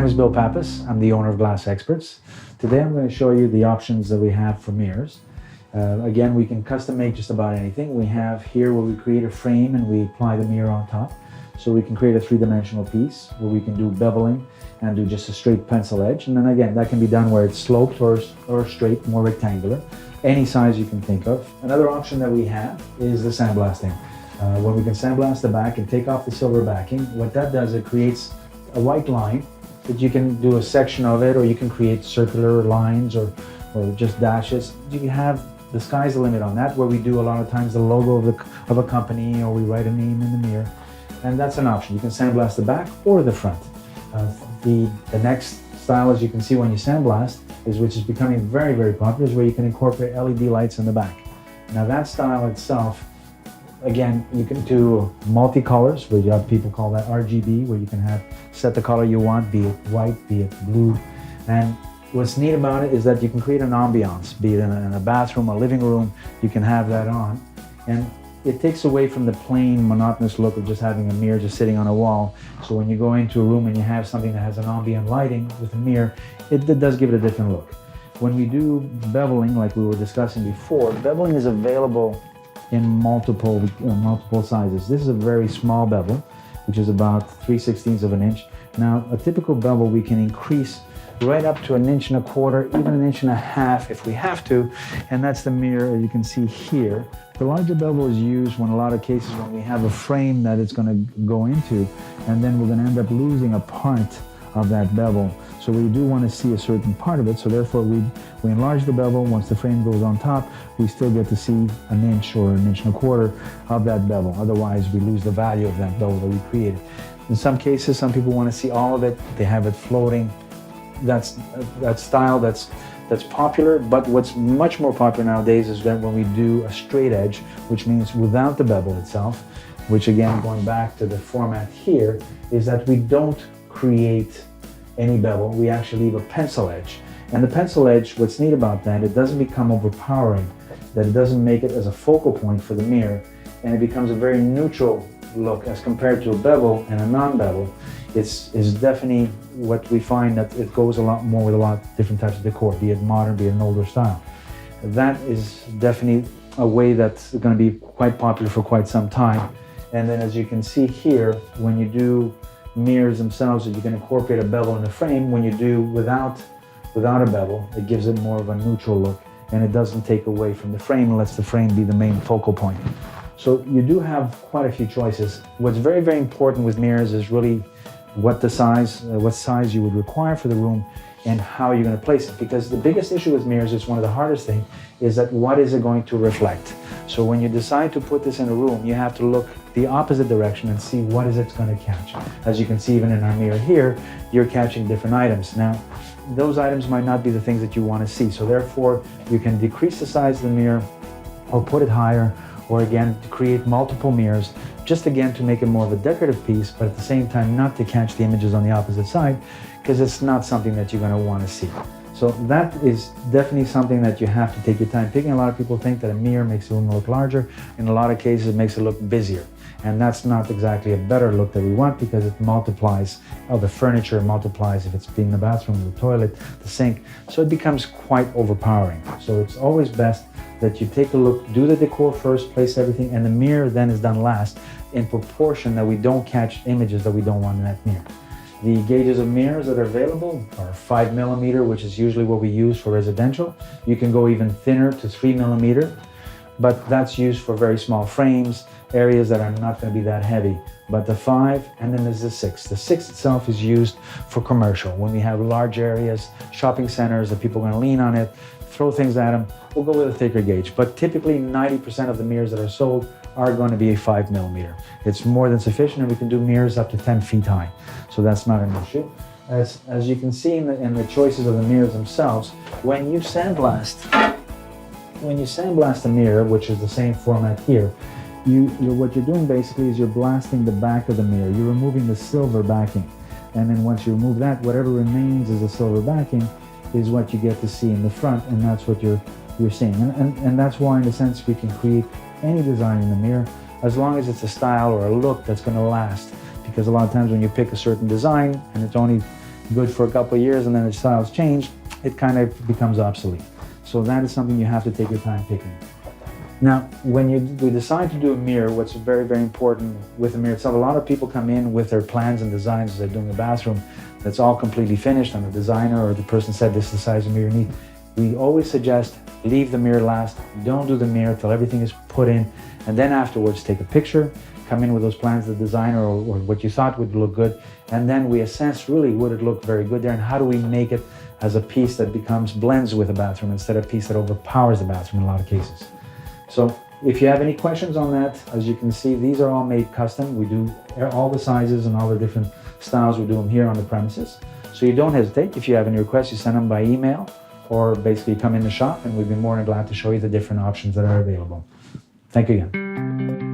name is Bill Pappas. I'm the owner of Glass Experts. Today I'm going to show you the options that we have for mirrors. Again, we can custom make just about anything. We have here where we create a frame and we apply the mirror on top. So we can create a three-dimensional piece where we can do beveling and do just a straight pencil edge. And then again, that can be done where it's sloped or straight, more rectangular. Any size you can think of. Another option that we have is the sandblasting. When we can sandblast the back and take off the silver backing, what that does, it creates a white line that you can do a section of it, or you can create circular lines or just dashes. You have, the sky's the limit on that, where we do a lot of times the logo of a company, or we write a name in the mirror. And that's an option. You can sandblast the back or the front. The next style, as you can see when you sandblast, which is becoming very, very popular, is where you can incorporate LED lights in the back. Now that style itself, again, you can do multicolors, where you have people call that RGB, where you can set the color you want, be it white, be it blue. And what's neat about it is that you can create an ambiance, be it in a bathroom, a living room, you can have that on. And it takes away from the plain, monotonous look of just having a mirror just sitting on a wall. So when you go into a room and you have something that has an ambient lighting with a mirror, it does give it a different look. When we do beveling, like we were discussing before, beveling is available in multiple sizes. This is a very small bevel, which is about 3/16 of an inch. Now, a typical bevel we can increase right up to 1.25 inches, even 1.5 inches if we have to, and that's the mirror you can see here. The larger bevel is used when a lot of cases when we have a frame that it's going to go into, and then we're going to end up losing a part of that bevel. So we do want to see a certain part of it, so therefore we enlarge the bevel. Once the frame goes on top, we still get to see 1 inch or 1.25 inches of that bevel. Otherwise, we lose the value of that bevel that we created. In some cases, some people want to see all of it. They have it floating. That's style that's popular, but what's much more popular nowadays is that when we do a straight edge, which means without the bevel itself, which again, going back to the format here, is that we don't create any bevel, we actually leave a pencil edge. And the pencil edge, what's neat about that, it doesn't become overpowering, that it doesn't make it as a focal point for the mirror, and it becomes a very neutral look as compared to a bevel and a non-bevel. It's definitely what we find that it goes a lot more with a lot of different types of decor, be it modern, be it an older style. That is definitely a way that's going to be quite popular for quite some time. And then as you can see here, when you do mirrors themselves, you can incorporate a bevel in the frame. When you do without a bevel, it gives it more of a neutral look, and it doesn't take away from the frame and lets the frame be the main focal point. So you do have quite a few choices. What's very, very important with mirrors is really what size you would require for the room and how you're going to place it. Because the biggest issue with mirrors, is one of the hardest things, is that what is it going to reflect? So when you decide to put this in a room, you have to look the opposite direction and see what is it's going to catch. As you can see, even in our mirror here, you're catching different items. Now, those items might not be the things that you want to see. So therefore, you can decrease the size of the mirror or put it higher, or again, to create multiple mirrors, just again to make it more of a decorative piece, but at the same time not to catch the images on the opposite side, because it's not something that you're going to want to see. So that is definitely something that you have to take your time picking. A lot of people think that a mirror makes the room look larger. In a lot of cases, it makes it look busier. And that's not exactly a better look that we want, because it multiplies the furniture, multiplies if it's being the bathroom, the toilet, the sink. So it becomes quite overpowering. So it's always best that you take a look, do the decor first, place everything, and the mirror then is done last, in proportion that we don't catch images that we don't want in that mirror. The gauges of mirrors that are available are 5mm, which is usually what we use for residential. You can go even thinner to 3mm, but that's used for very small frames, areas that are not going to be that heavy. But the 5, and then there's the 6. The 6 itself is used for commercial. When we have large areas, shopping centers, that people are going to lean on it, throw things at them, we'll go with a thicker gauge. But typically 90% of the mirrors that are sold are going to be a 5mm. It's more than sufficient, and we can do mirrors up to 10 feet high. So that's not an issue. As you can see in the choices of the mirrors themselves, when you sandblast a mirror, which is the same format here, what you're doing basically is you're blasting the back of the mirror. You're removing the silver backing. And then once you remove that, whatever remains as a silver backing is what you get to see in the front, and that's what you're seeing. And that's why, in a sense, we can create any design in the mirror, as long as it's a style or a look that's going to last. Because a lot of times when you pick a certain design and it's only good for a couple of years and then the styles change, it kind of becomes obsolete. So that is something you have to take your time picking. Now, when we decide to do a mirror, what's very, very important with the mirror itself, a lot of people come in with their plans and designs as they're doing the bathroom that's all completely finished, and the designer or the person said this is the size of mirror you need. We always suggest leave the mirror last, don't do the mirror till everything is put in, and then afterwards take a picture, come in with those plans, the designer or what you thought would look good, and then we assess really would it look very good there, and how do we make it as a piece that blends with the bathroom instead of a piece that overpowers the bathroom in a lot of cases. So if you have any questions on that, as you can see, these are all made custom. We do all the sizes and all the different styles. We do them here on the premises. So you don't hesitate. If you have any requests, you send them by email or basically come in the shop, and we'd be more than glad to show you the different options that are available. Thank you again.